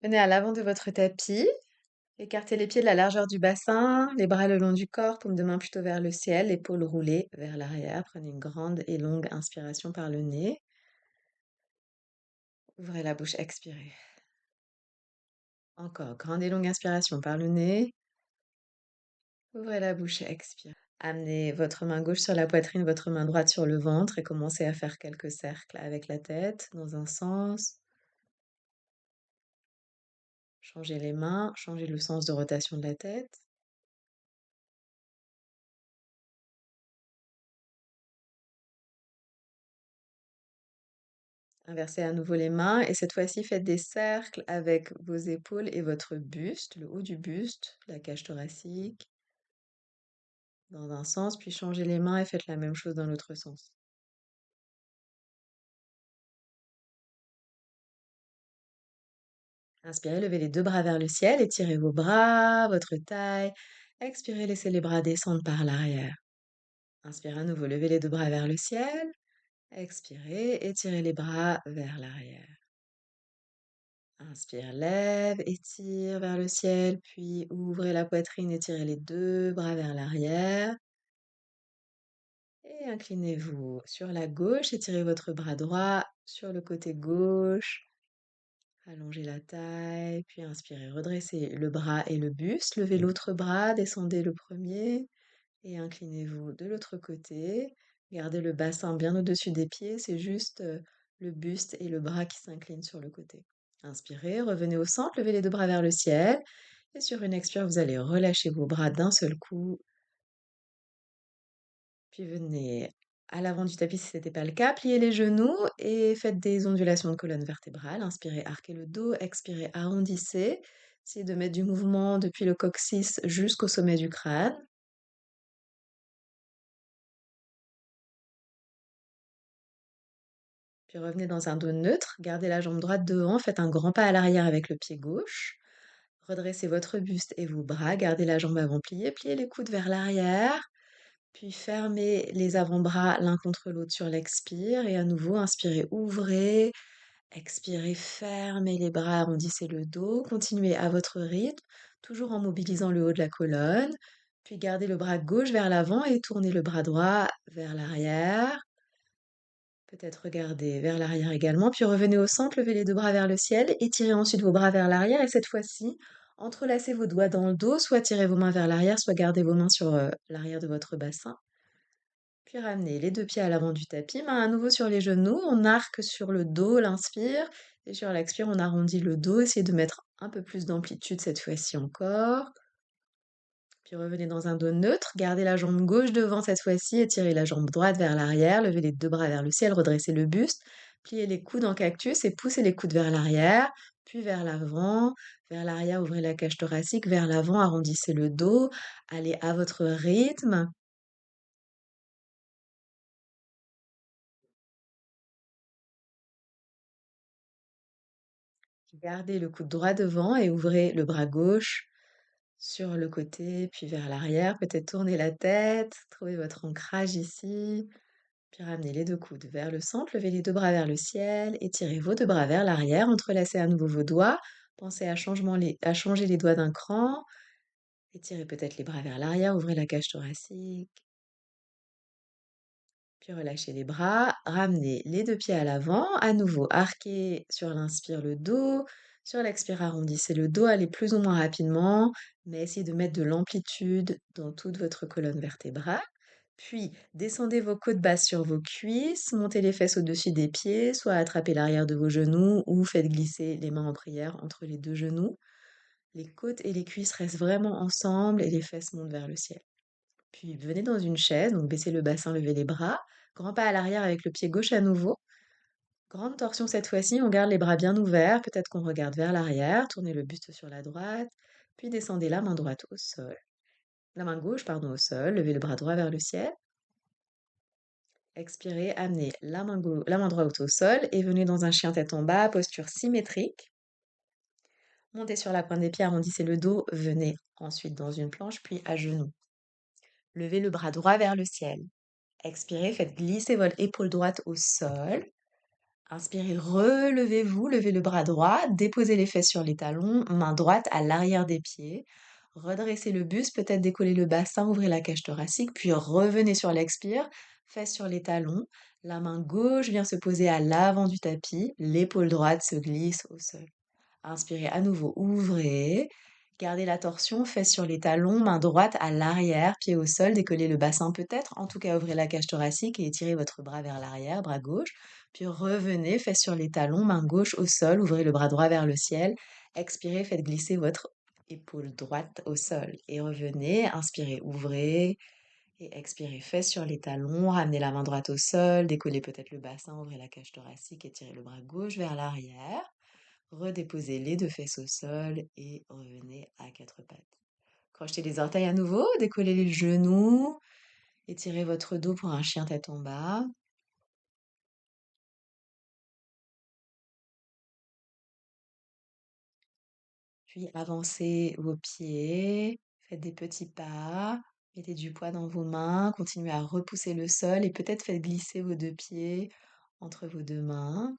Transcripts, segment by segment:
Venez à l'avant de votre tapis, écartez les pieds de la largeur du bassin, les bras le long du corps, paume de main plutôt vers le ciel, épaules roulées vers l'arrière. Prenez une grande et longue inspiration par le nez. Ouvrez la bouche, expirez. Encore, grande et longue inspiration par le nez. Ouvrez la bouche, expirez. Amenez votre main gauche sur la poitrine, votre main droite sur le ventre et commencez à faire quelques cercles avec la tête dans un sens. Changez les mains, changez le sens de rotation de la tête. Inversez à nouveau les mains et cette fois-ci faites des cercles avec vos épaules et votre buste, le haut du buste, la cage thoracique, dans un sens, puis changez les mains et faites la même chose dans l'autre sens. Inspirez, levez les deux bras vers le ciel, étirez vos bras, votre taille. Expirez, laissez les bras descendre par l'arrière. Inspirez à nouveau, levez les deux bras vers le ciel. Expirez, étirez les bras vers l'arrière. Inspire, lève, étire vers le ciel, puis ouvrez la poitrine, étirez les deux bras vers l'arrière. Et inclinez-vous sur la gauche, étirez votre bras droit sur le côté gauche, allongez la taille, puis inspirez, redressez le bras et le buste, levez l'autre bras, descendez le premier et inclinez-vous de l'autre côté. Gardez le bassin bien au-dessus des pieds, c'est juste le buste et le bras qui s'inclinent sur le côté. Inspirez, revenez au centre, levez les deux bras vers le ciel. Et sur une expire, vous allez relâcher vos bras d'un seul coup. Puis venez à l'avant du tapis si ce n'était pas le cas. Pliez les genoux et faites des ondulations de colonne vertébrale. Inspirez, arquez le dos. Expirez, arrondissez. Essayez de mettre du mouvement depuis le coccyx jusqu'au sommet du crâne. Puis revenez dans un dos neutre. Gardez la jambe droite devant. Faites un grand pas à l'arrière avec le pied gauche. Redressez votre buste et vos bras. Gardez la jambe avant pliée. Pliez les coudes vers l'arrière. Puis fermez les avant-bras l'un contre l'autre sur l'expire. Et à nouveau, inspirez, ouvrez. Expirez, fermez les bras, arrondissez le dos. Continuez à votre rythme, toujours en mobilisant le haut de la colonne. Puis gardez le bras gauche vers l'avant et tournez le bras droit vers l'arrière. Peut-être regardez vers l'arrière également. Puis revenez au centre, levez les deux bras vers le ciel. Étirez ensuite vos bras vers l'arrière. Et cette fois-ci, entrelacez vos doigts dans le dos. Soit tirez vos mains vers l'arrière, soit gardez vos mains sur l'arrière de votre bassin. Puis ramenez les deux pieds à l'avant du tapis, main à nouveau sur les genoux, on arque sur le dos, l'inspire, et sur l'expire, on arrondit le dos, essayez de mettre un peu plus d'amplitude cette fois-ci encore. Puis revenez dans un dos neutre, gardez la jambe gauche devant cette fois-ci, étirez la jambe droite vers l'arrière, levez les deux bras vers le ciel, redressez le buste, pliez les coudes en cactus et poussez les coudes vers l'arrière, puis vers l'avant, vers l'arrière, ouvrez la cage thoracique, vers l'avant, arrondissez le dos, allez à votre rythme. Gardez le coude droit devant et ouvrez le bras gauche sur le côté, puis vers l'arrière. Peut-être tournez la tête, trouvez votre ancrage ici. Puis ramenez les deux coudes vers le centre, levez les deux bras vers le ciel, étirez vos deux bras vers l'arrière, entrelacez à nouveau vos doigts. Pensez à changer les doigts d'un cran. Étirez peut-être les bras vers l'arrière, ouvrez la cage thoracique. Puis relâchez les bras, ramenez les deux pieds à l'avant, à nouveau arquez sur l'inspire le dos, sur l'expire arrondissez le dos, allez plus ou moins rapidement, mais essayez de mettre de l'amplitude dans toute votre colonne vertébrale. Puis descendez vos côtes basses sur vos cuisses, montez les fesses au-dessus des pieds, soit attrapez l'arrière de vos genoux ou faites glisser les mains en prière entre les deux genoux. Les côtes et les cuisses restent vraiment ensemble et les fesses montent vers le ciel. Puis venez dans une chaise, donc baissez le bassin, levez les bras. Grand pas à l'arrière avec le pied gauche à nouveau. Grande torsion cette fois-ci, on garde les bras bien ouverts. Peut-être qu'on regarde vers l'arrière, tournez le buste sur la droite. Puis descendez la main droite au sol. La main gauche, pardon, au sol. Levez le bras droit vers le ciel. Expirez, amenez la main droite au sol et venez dans un chien tête en bas, posture symétrique. Montez sur la pointe des pieds, arrondissez le dos. Venez ensuite dans une planche, puis à genoux. Levez le bras droit vers le ciel. Expirez, faites glisser votre épaule droite au sol. Inspirez, relevez-vous, levez le bras droit, déposez les fesses sur les talons, main droite à l'arrière des pieds. Redressez le buste, peut-être décoller le bassin, ouvrez la cage thoracique, puis revenez sur l'expire, fesses sur les talons. La main gauche vient se poser à l'avant du tapis, l'épaule droite se glisse au sol. Inspirez à nouveau, ouvrez. Gardez la torsion, fesses sur les talons, main droite à l'arrière, pied au sol, décollez le bassin peut-être. En tout cas, ouvrez la cage thoracique et étirez votre bras vers l'arrière, bras gauche. Puis revenez, fesses sur les talons, main gauche au sol, ouvrez le bras droit vers le ciel. Expirez, faites glisser votre épaule droite au sol. Et revenez, inspirez, ouvrez. Et expirez, fesses sur les talons, ramenez la main droite au sol, décollez peut-être le bassin, ouvrez la cage thoracique, étirez le bras gauche vers l'arrière. Redéposez les deux fesses au sol et revenez à quatre pattes. Crochetez les orteils à nouveau, décollez les genoux, étirez votre dos pour un chien tête en bas. Puis avancez vos pieds, faites des petits pas, mettez du poids dans vos mains, continuez à repousser le sol et peut-être faites glisser vos deux pieds entre vos deux mains.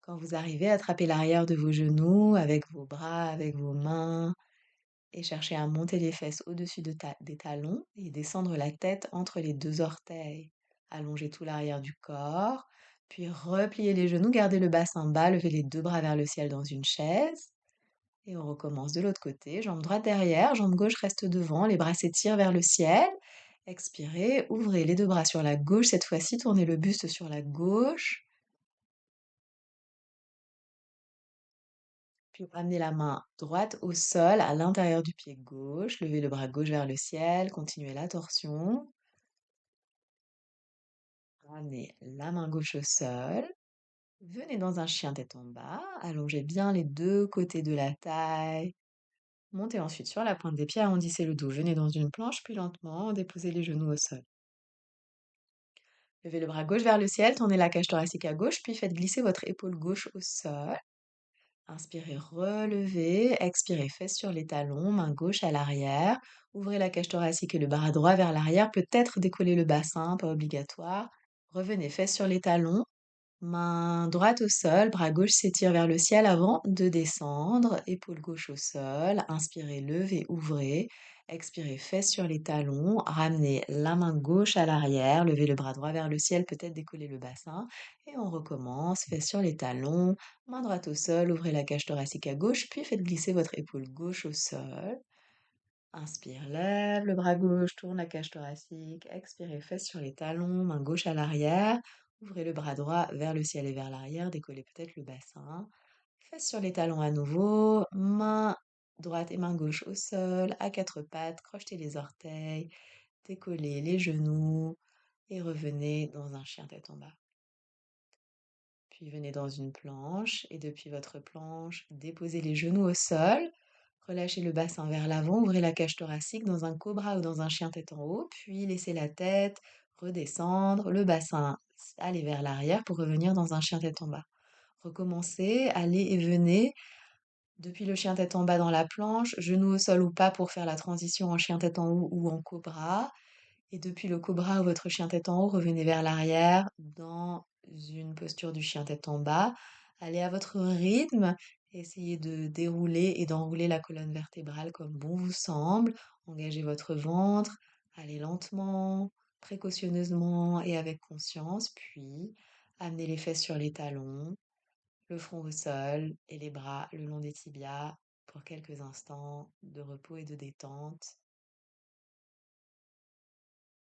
Quand vous arrivez, attrapez l'arrière de vos genoux avec vos bras, avec vos mains. Et cherchez à monter les fesses au-dessus des talons et descendre la tête entre les deux orteils. Allongez tout l'arrière du corps, puis repliez les genoux, gardez le bassin bas, levez les deux bras vers le ciel dans une chaise. Et on recommence de l'autre côté, jambe droite derrière, jambe gauche reste devant, les bras s'étirent vers le ciel. Expirez, ouvrez les deux bras sur la gauche, cette fois-ci tournez le buste sur la gauche. Puis ramenez la main droite au sol, à l'intérieur du pied gauche. Levez le bras gauche vers le ciel. Continuez la torsion. Ramenez la main gauche au sol. Venez dans un chien tête en bas. Allongez bien les deux côtés de la taille. Montez ensuite sur la pointe des pieds. Arrondissez le dos. Venez dans une planche, puis lentement, déposez les genoux au sol. Levez le bras gauche vers le ciel. Tournez la cage thoracique à gauche, puis faites glisser votre épaule gauche au sol. Inspirez, relevez. Expirez, fesses sur les talons, main gauche à l'arrière. Ouvrez la cage thoracique et le bras droit vers l'arrière. Peut-être décoller le bassin, pas obligatoire. Revenez, fesses sur les talons, main droite au sol, bras gauche s'étire vers le ciel avant de descendre. Épaule gauche au sol. Inspirez, levez, ouvrez. Expirez, fesses sur les talons. Ramenez la main gauche à l'arrière. Levez le bras droit vers le ciel, peut-être décoller le bassin. Et on recommence, fesses sur les talons, main droite au sol. Ouvrez la cage thoracique à gauche, puis faites glisser votre épaule gauche au sol. Inspire, lève le bras gauche, tourne la cage thoracique. Expirez, fesses sur les talons, main gauche à l'arrière. Ouvrez le bras droit vers le ciel et vers l'arrière. Décollez peut-être le bassin. Fesses sur les talons à nouveau. Main droite et main gauche au sol, à quatre pattes. Crochetez les orteils. Décollez les genoux. Et revenez dans un chien tête en bas. Puis venez dans une planche. Et depuis votre planche, déposez les genoux au sol. Relâchez le bassin vers l'avant, ouvrez la cage thoracique dans un cobra ou dans un chien tête en haut, puis laissez la tête redescendre, le bassin aller vers l'arrière pour revenir dans un chien tête en bas. Recommencez, allez et venez depuis le chien tête en bas dans la planche, genou au sol ou pas pour faire la transition en chien tête en haut ou en cobra. Et depuis le cobra ou votre chien tête en haut, revenez vers l'arrière dans une posture du chien tête en bas. Allez à votre rythme. Essayez de dérouler et d'enrouler la colonne vertébrale comme bon vous semble. Engagez votre ventre. Allez lentement, précautionneusement et avec conscience. Puis amenez les fesses sur les talons, le front au sol et les bras le long des tibias pour quelques instants de repos et de détente.